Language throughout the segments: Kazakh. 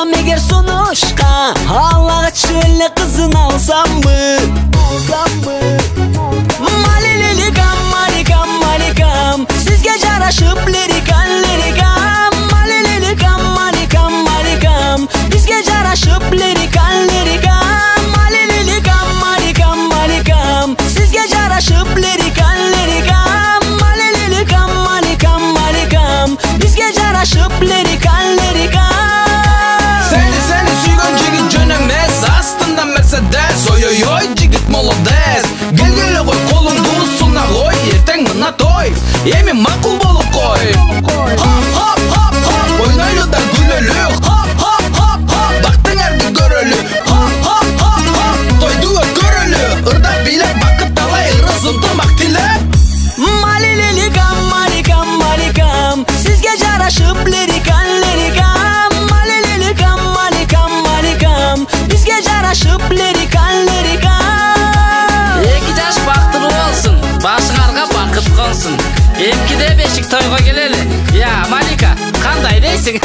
Болсам егер сунушка Аллага чөле кызын алсамбы Малилиликам, маликам, маликам Сизге жарашып лирикам, лирикам Малилиликам, маликам, маликам Бизге жарашып лирикам, лирикам Малилиликам, маликам, маликам Сизге жарашып лирикам, лирикам Малилиликам, маликам, маликам Бизге жарашып лирикам, лирикам Seni suygun jigit jön emes Астында Mercedes Ой-ой-ой jigit молодец Келгеле қой қолыңды ұсына қой Ертең мына той Эми мақұл болып қой Хоп, хоп, хоп, хоп Ойнайлы да күлелі Хоп, хоп, хоп, хоп Бақтың әрді көрелі Хоп, хоп, хоп, хоп Тойды көрелі Ырдап билеп бақыт талай Ырысынды мақ тілеп Малилиликам, маликам, маликам Сизге жарашып лирикам, лирикам Малилиликам, маликам, маликам Бизге жарашып лирикам, лирикам Эки жаш бактылуу болсун, башыңарга бакыт консун. Эмкиде бешик тойго келели. Я, Малика, кандай дейсиң?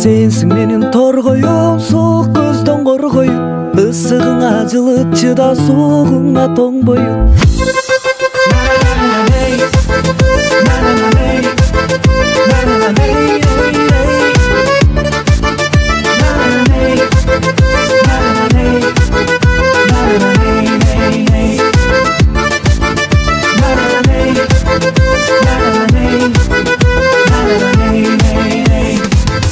Sensin menin torgoyum, soğuk gözden korgoyum Isığına cılıt çıda soğuğuna tonboyum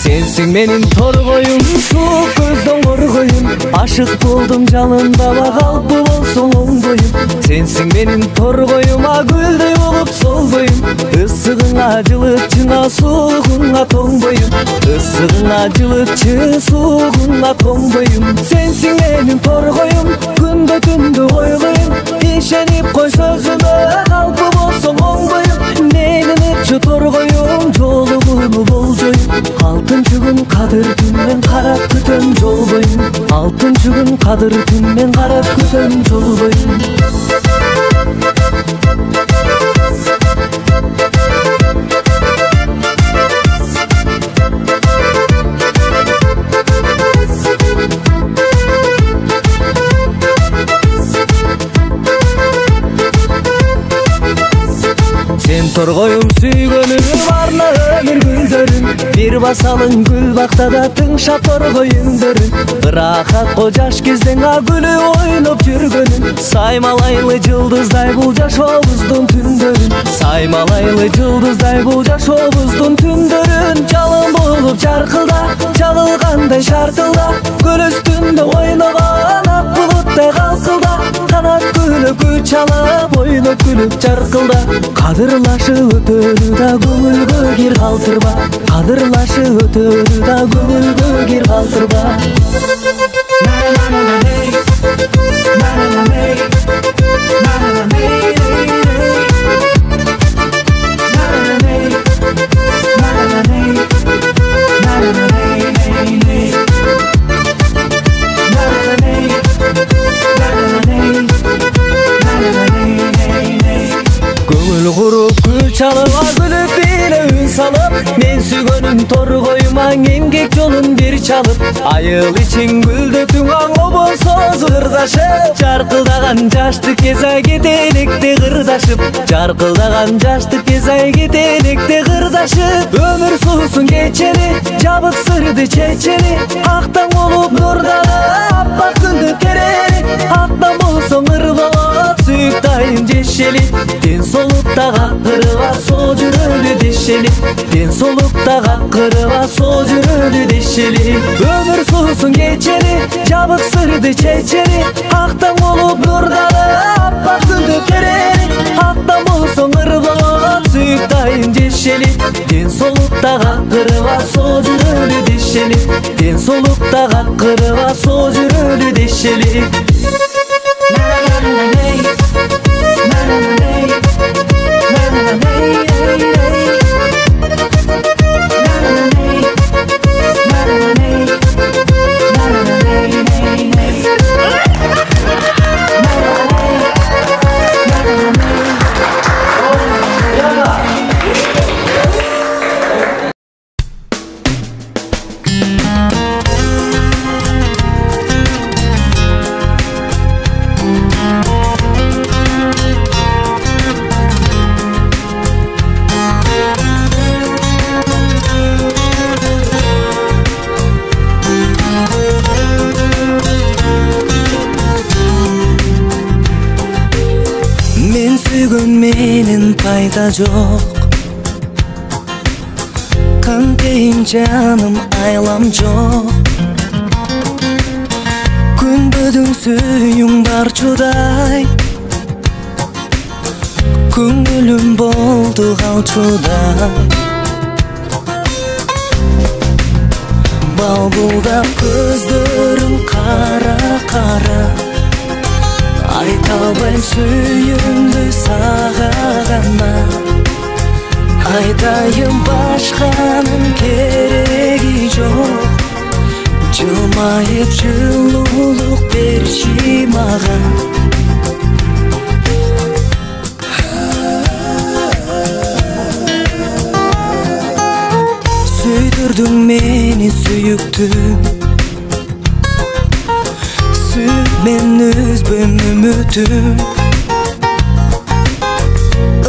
Sensin menin torgoyum, soğuk gözden korgoyum Aşık buldum canında bak alpı bolsun oңдойum Sensin menin torgoyuma gülдөй olup solgoyum Isığına cılıtçına soğuğuna toңboyum Isığına cılıtçı soğuğuna toңboyum Sensin menin torgoyum, күндө түндө ойgoyum İşenip koy sözüme kalpı bolsun oңдойum Nelenipçi torgoyum, jolugunu boljoyum Алтынчы күн кадыр түнмен карап күтөм жол бойын Алтынчы күн кадыр түнмен карап күтөм жол бойын Sen torgoyum süygөнүм арна өмүр гүлдөрүн Бир басалың гүл бактада тыңшап торгоюңдөрүн Ырахат го жаш кезден гүлү ойноп жүргөнүн Саймалайлы жылдыздай бул жашообуздун түндөрүн Саймалайлы жылдыздай бул жашообуздун түндөрүн Жалын болуп жаркылда, жабылгандай шартылда Көл үстүндө ойногон ак булуттай калкылда Канат күлүп күч алып ойноп күлүп жаркылда Кадырлашып өтөрү да көңүлгө кир калтырба Кадырлашып өтөрү да көңүлгө кир калтырба Көңүл куруп күч алып күлүп бийле үн салып Мен сүйгөнүм торгоюма эмгек жолун бир чалып Айыл ичин гүлдөтүң аңо болсо ырдашып Жаркылдаган жаштык кез ай кетенекте кырдашып Жаркылдаган жаштык кез ай кетенекте кырдашып Өмүр суусун кечени, жабык сырды чечени Актан болуп нурданып аппак күндү терени Актан болсоң ыр болот сүйүк дайым жешели Ден солукта какырыба со жүрөлү дешели Ден солукта какырыба со жүрөлү дешели Өмүр суусун кечени, жабык сырды чечени Актан болуп нурданып аппак күндү терени Актан болсоң ыр болот сүйүк дайым жешели Ден солукта какырыба со жүрөлү дешели Ден солукта какырыба со жүрөлү дешели Na na na na na na na na na na na na na da жоқ. Қантейін жаным айлам жоқ. Күнбүдің сүйің бар чудай. Көңілім болды қалчудай. Балбылдап көздерің қара-қара. Айта албайм сүйімді сағағана. Айтайын башқаның керегі жоқ. Жылмайып жылулық берші маған. Сүйдірдің мені сүйіктім. Сүйіп мен үзбем үмітім.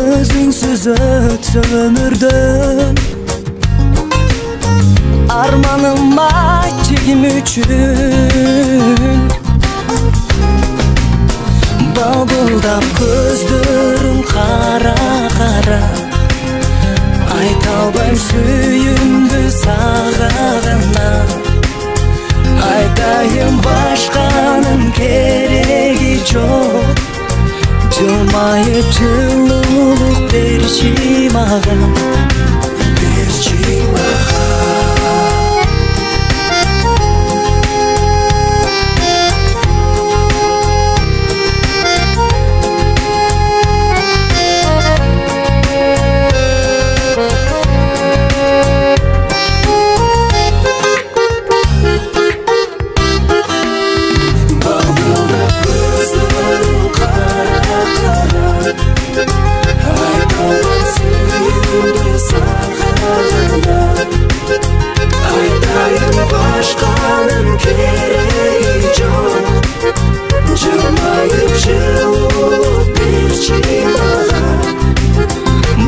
Өзіңсіз өтсі өмірдің. Арманыма чегім үшін. Балбылдап көздерің қара-қара. Айта албайм сүйімді сағағана. Айтайын башқаның керегі жоқ. Жылмайып жылулық берші маған. Берші маған.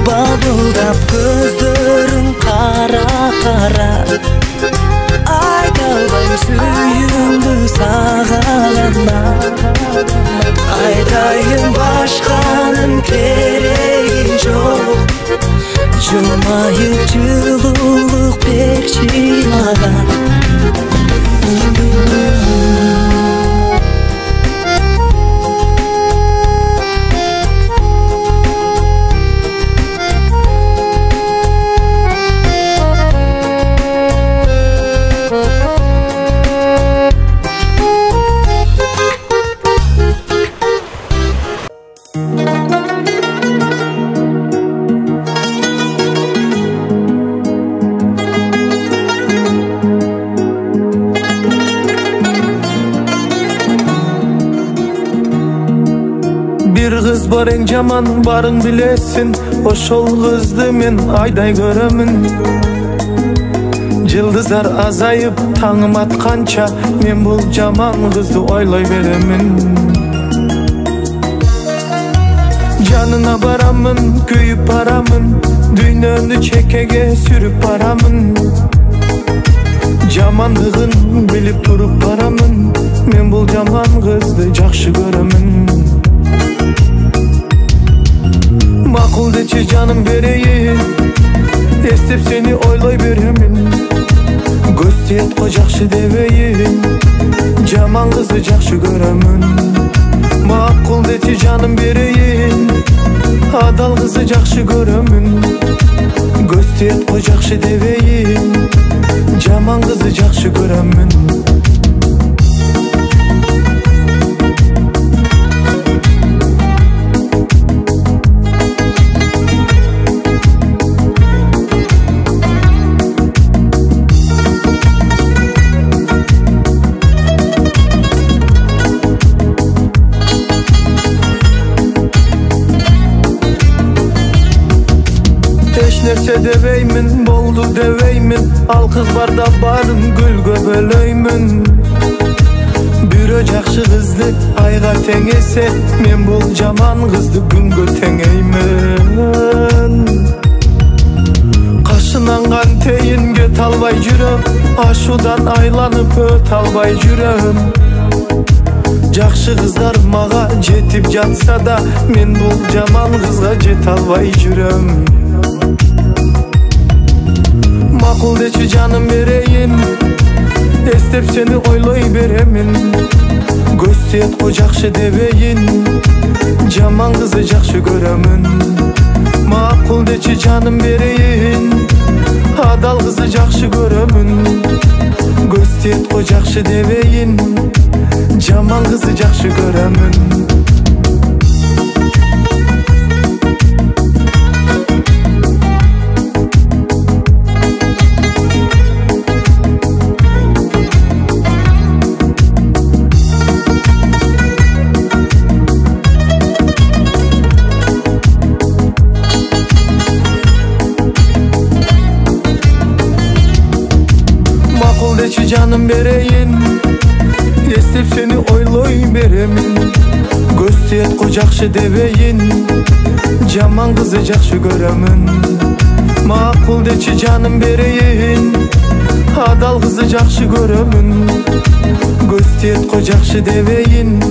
Балбылдап көздерің қара-қара. Айта албайм сүйімді сағағана. Айтайын башқаның керегі жоқ. Жылмайып жылулық берші маған. Бар ең жаман барың білесін. Ошол кызды мен айдай көрөмүн. Жылдыздар азайып таңым атканча, мен бул жаман кызды ойлой беремин. Жанына барамын, күйүп барамын. Дүйнөнү чекеге сүрүп барамын. Жамандыгын билип туруп барамын. Мен бул жаман кызды жакшы көрөмүн. Макул дечи жаным берейин. Эстеп сени ойлой беремин. Көз тиет ко жакшы дебейин. Жаман кызды жакшы көрөмүн. Макул дечи жаным берейин. Адал кызды жакшы көрөмүн. Көз тиет ко жакшы дебейин. Жаман кызды жакшы көрөмүн. Нерсе дебеймин, болду дебеймин. Ал кыз барда барын гүлгө бөлөймүн. Бирөө жакшы кызды айга теңесе, мен бул жаман кызды күнгө теңеймин. Кашынан кантейинге талбай жүрөм. Ашуудан айланып өт албай жүрөм. Жакшы кыздар мага жетип жатса да, мен бул жаман кызга жете албай жүрөм. Макул дечи жаным берейин, эстеп сени ойлой беремин. Көз тиет го жакшы дебейин, жаман кызды жакшы көрөмүн. Макул дечи жаным берейин, адал кызды жакшы көрөмүн. Көз тиет го жакшы дебейин, жаман кызды жакшы көрөмүн. Canım bereyim, estep seni oyloy beremin. Göz tiyet ko jakşı debeyin, jaman kızı jakşı görömün. Makul deçi canım bereyin, adal kızı jakşı görömün. Göz tiyet ko jakşı debeyin,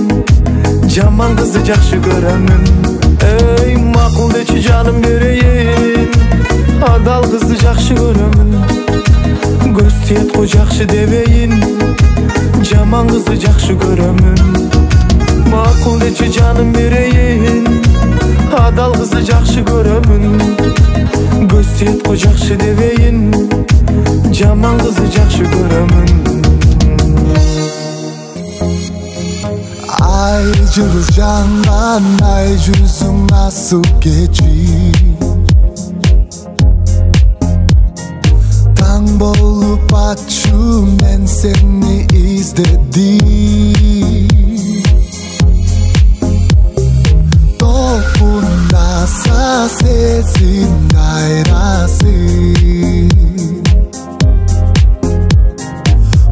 jaman kızı jakşı görömün. Ey makul deçi canım bereyin, adal kızı jakşı görömün. Göz tiyet ko jakşı debeyin, jaman kızı jakşı görömün. Makul deçi canım bereyin, adal kızı jakşı görömün. Göz tiyet ko jakşı debeyin, jaman kızı jakşı görömün. Ay cırız candan, ay yüzün nasıl geçir? Bolup açım, ben seni izledim. Dokunmasa sesin gayrasın.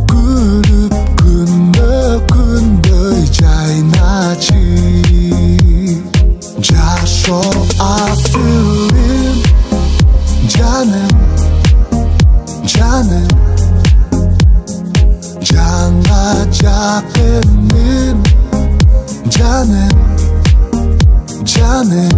Gülüp gündö çaynaçım. Caşo asılım, canım. Canım, cana yakınım. Canım, canım.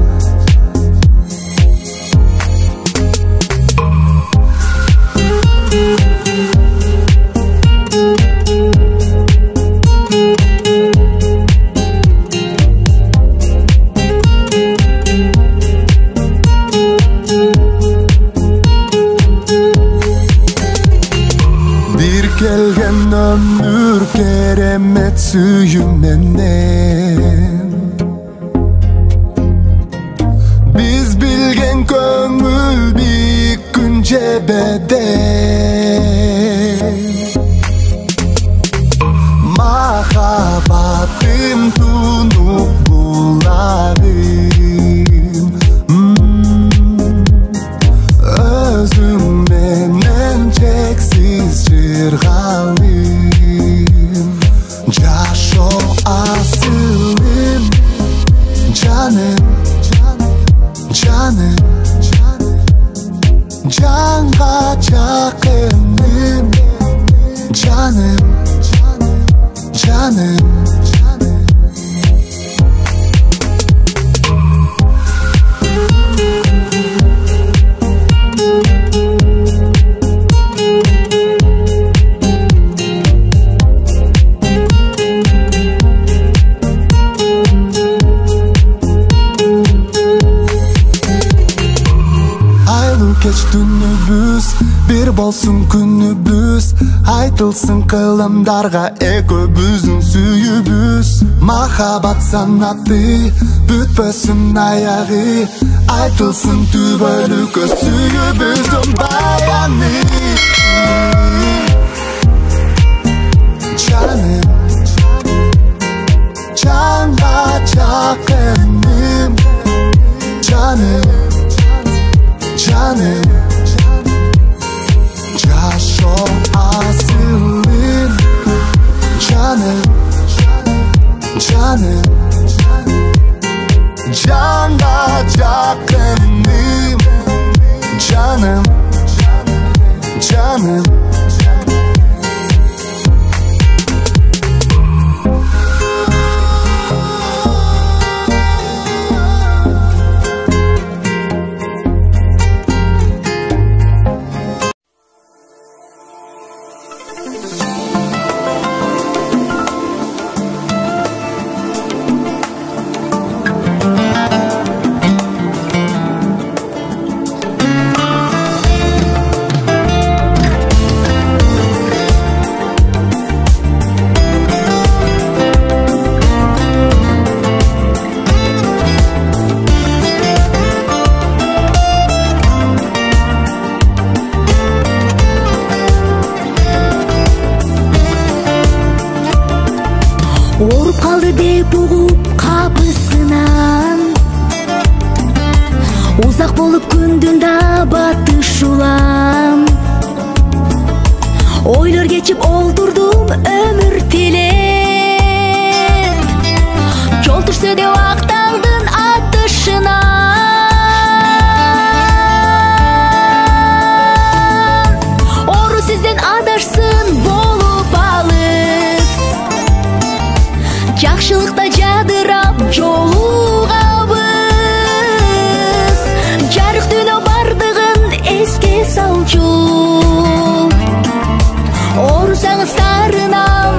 Gelgen ömür keremet suyumenem. Biz bilgen köngül bir gün cebeden. Mahabatım tunup bularım. Özüm menen çeksiz çırgalım. Caşo asılım, canım, canım. Canga yakınım, canım, canım. Keç dünübüz, bir bolsun күнүбүз. Айтылсын кылымдарга экөөбүздүн сүйүбүз. Махабат санаты бүтпөсүн аягы. Айтылсын түбөлүккө сүйүбүздүн баяны. Canım, canга жакыным. Canım, canım. Caşo asılım, canım, canım. Canga yakınım, canım, күндүн да батышулам. Ойлор кечип олдурдум өмүр тилеп, жол түшсө деп актаңдын атышына. Ору сизден адашсын болуп алыс, жакшылыкта жадырап жолугабыз. Жарык дүйнө бардыгын эске салчу, орусаңыз тарынам,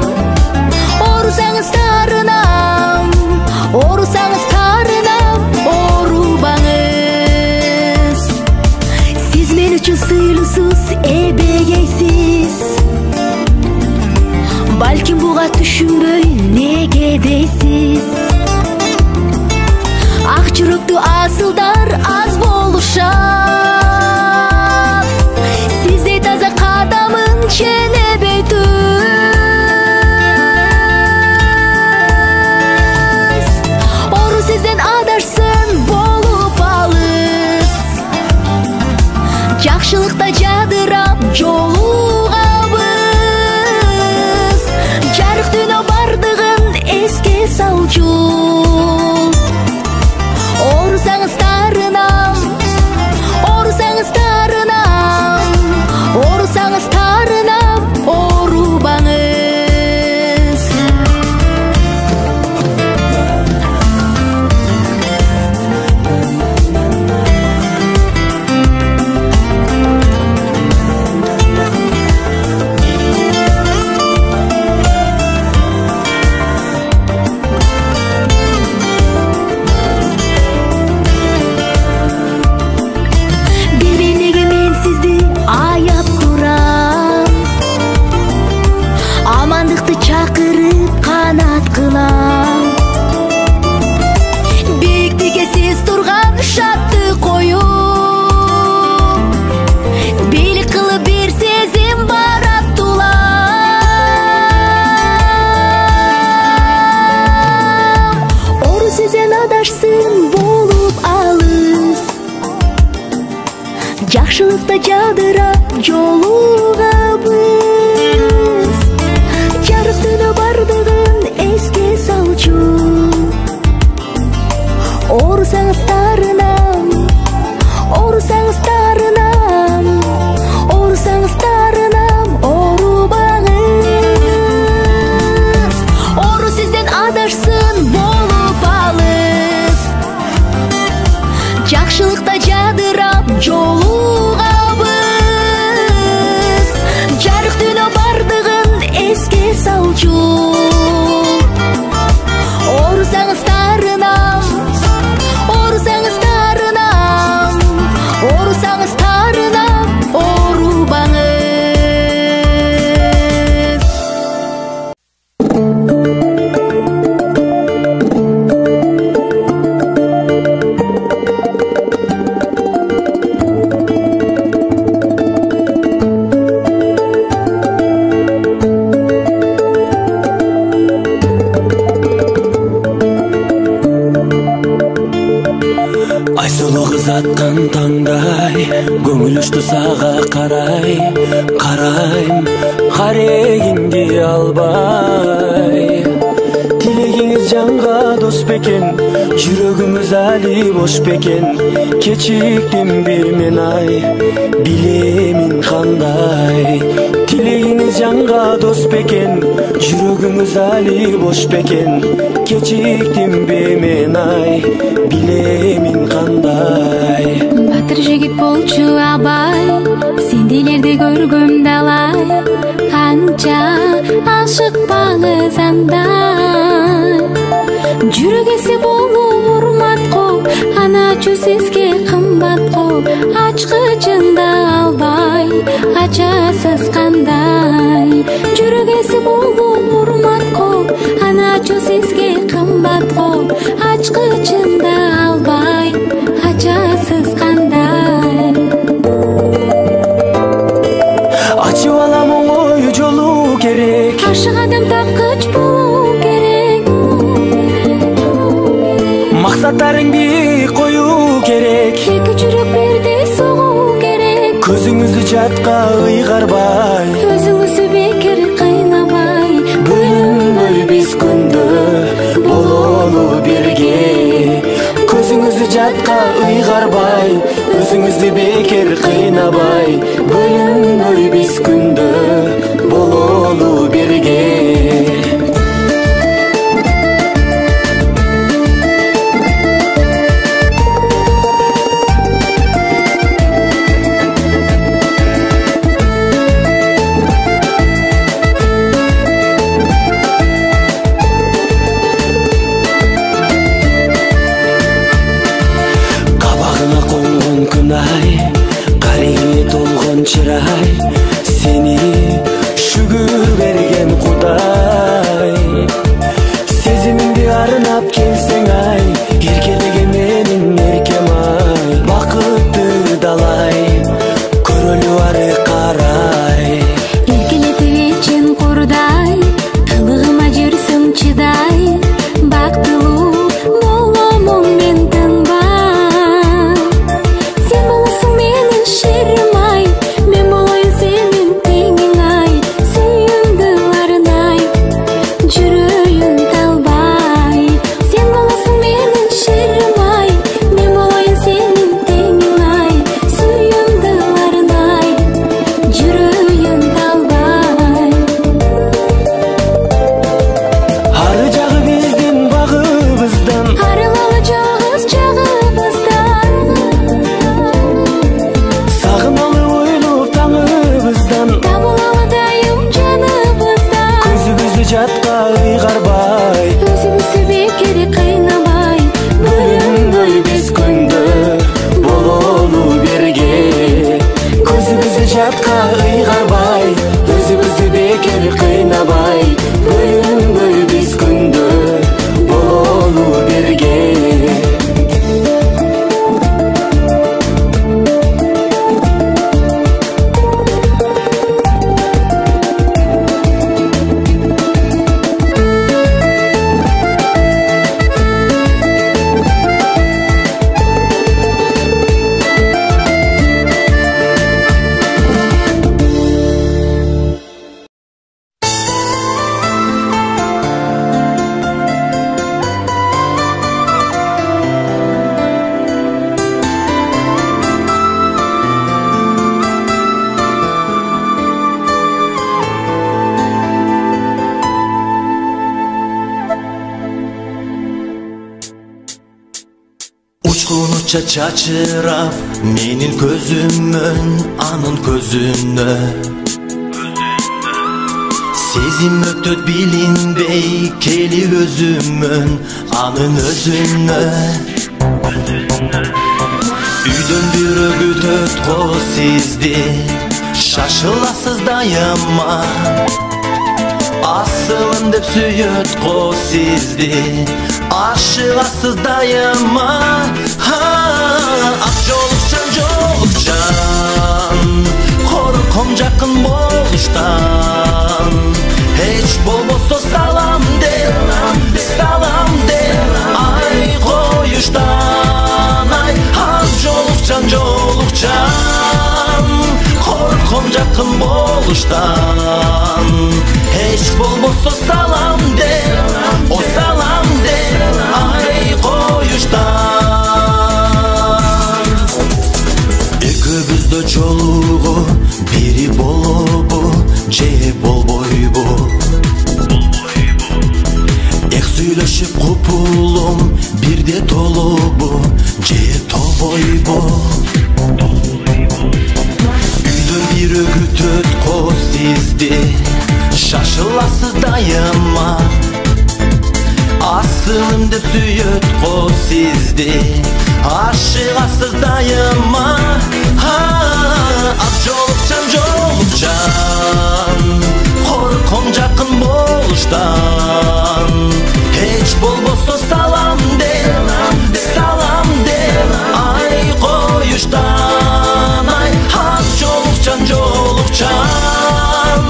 орусаңыз тарынам, орусаңыз тарынам, орубаңыз. Сиз мен үчүн сыйлуусуз, эбегейсиз, балким буга түшүнбөй неге дейсиз. Ак жүрөктүү асылдар аз болушат, сиздей таза кадамын ченебей түз. Ору сизден адашсын болуп алыс, жакшылыкта жадырап жолугабыз. Жарык дүйнө бардыгын эске салчу, орусаңыз тарынам, орусаңыз тарынам, орусаңыз тарынам, орубаңыз. Бирбелеге мен сизди аяп турам, амандыкты чакырып канат кылам. Бийиктикке сиз турган шатты коюп, бийлик кылып бир сезим бар аттулам. Ору сизден адашсын болуп алыс, жакшылыкта жадырап жолугабыз. Жарык дүйнө бардыгын эске салчу, орусаңыз тарынам, орусаңыз тарынам, орусаңыз тарынам, орубаңыз. Ору сизден адашсын болуп алыс, жакшылыкта жадырап жолугабыз. Жарык дүйнө бардыгын эске салчу, орусаңыз тарынам, орусаңыз тарынам, орусаңыз тарынам, орубаңыз. Айсулуу кыз аткан таңдай, көңүл учту сага карай, карайм, карегимди албай. Тилегиңиз жанга дос бекен, жүрөгүңүз али бош бекен. Кечиктимби мен ай, билемин кандай. Тилегиңиз жанга дос бекен, жүрөгүңүз али бош бекен. Кечиктимби мен ай, билемин кандай. Батыр жигит болчу абай, сендейлерди көргөм далай. Канча ашыкпаңыз андай, жүрөгеси болуп урмат го, аначу сизге кымбат го. Ачкычында албай, ачасыз кандай. Жүрөгеси болуп урмат го, аначу сизге кымбат го. Ачкычында албай, ачасыз кандай. Ачып алам оңой жолу керек, Ашык адам тапкыч болуу керек. максаттарыңды коюу керек. Эки жүрөк бирдей жатка ыйгарбай, өзүңүздү бекер кыйнабай, бөлүнбөй биз күндө бололу бирге. Көзүңүздү жатка ыйгарбай, өзүңүздү бекер кыйнабай, бөлүнбөй биз күндө бололу бирге. Кариңе толгон чырай, сени шүгүр берген Кудай. Сезимиңди арнап келсең ай, эркелеген менин эркем ай. Бакытты далай, көрөлү ары карай. эркелетип эчин курдай, кылыгыма жүрсөң чыдай, бактылуу боломун мен тынбай. Сен болосуң менин шерим ай, мен болоюн сенин теңиң ай. Сүйүмдү арнай, жүрөйүн талбай. Сен болосуң менин шерим ай, мен болоюн сенин теңиң ай. Сүйүмдү арнай, жүрөйүн талбай. Ары жагы биздин багыбыздан, Арылалы жалгыз жагыбыздан, сагыналы ойлоп таңыбыздан. табылалы дайым жаныбыздан. Көзүбүздү жатка ыйгарбай, Өзүбүздү бекер кыйнабай, бөлүнбөй биз күндө бололу бирге. Көзүбүздү жатка ыйгарбай, өзүбүздү бекер кыйнабай, бөлүнбөй биз күндө бололу бирге. Учкунуча чачырап менин көзүмөн анын көзүнө. Сезим өтөт билинбей келип өзүмөн анын өзүнө. Үйдөн бирөө күтөт го сизди, шашыласыз дайыма. Асылым деп сүйөт го сизди, ашыгасыз дайыма. Ак жолукчан жолукчан, корком жакын болуштан. Эч болбосо салам де, ай коюштан. Ай ак жолукчан жолукчан, корком жакын болуштан. Эч болбосо салам де, о салам де, ай коюштан. Экөөбүздө жолугу бири болобу же болбойбу? Эх сүйлөшүп купулум бирде толобу же толбойбу? Үйдөн бирөө күтөт го сизди, шашыласыз дайыма. Асылым деп сүйөт го сизди, ашыгасыз дайыма. Ак жолукчан жолукчан, корком жакын болуштан. Эч болбосо салам де, ай коюштан. Ай ак жолукчан жолукчан,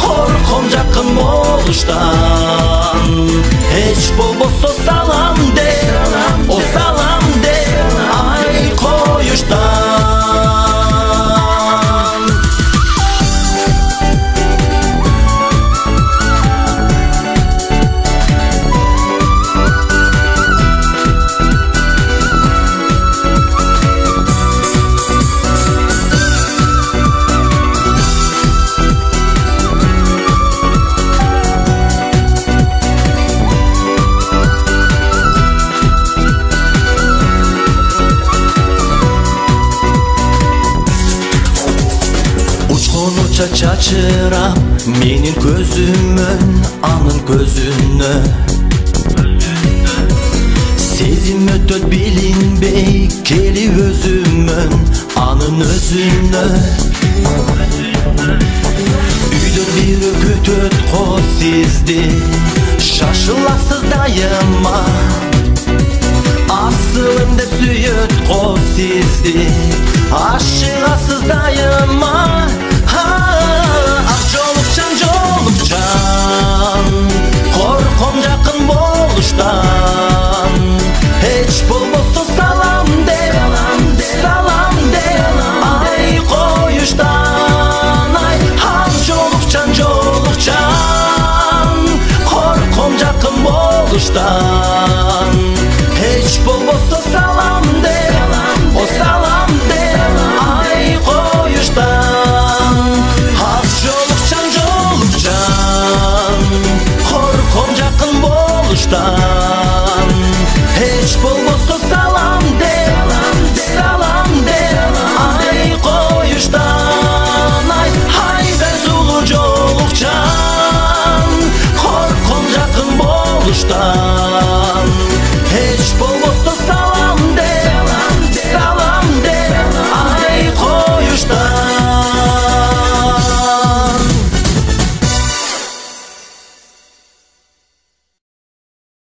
корком жакын болуштан. Эч болбосо салам де, о салам де, ай коюштан. Kança çaçıram menin közümün anın közüne. Sezim ötöt bilinbey keli özümün anın özüne. Üydür bir ökütöt qoz sizdi şaşılasız dayıma. Asılım dep süyöt qoz sizdi aşıgasız dayıma. Jolukcan jolukcan korkom jakın boluştan. Hiç bolbosu salam de salam de ay koyuştan. Ay ham jolukcan jolukcan korkom jakın boluştan.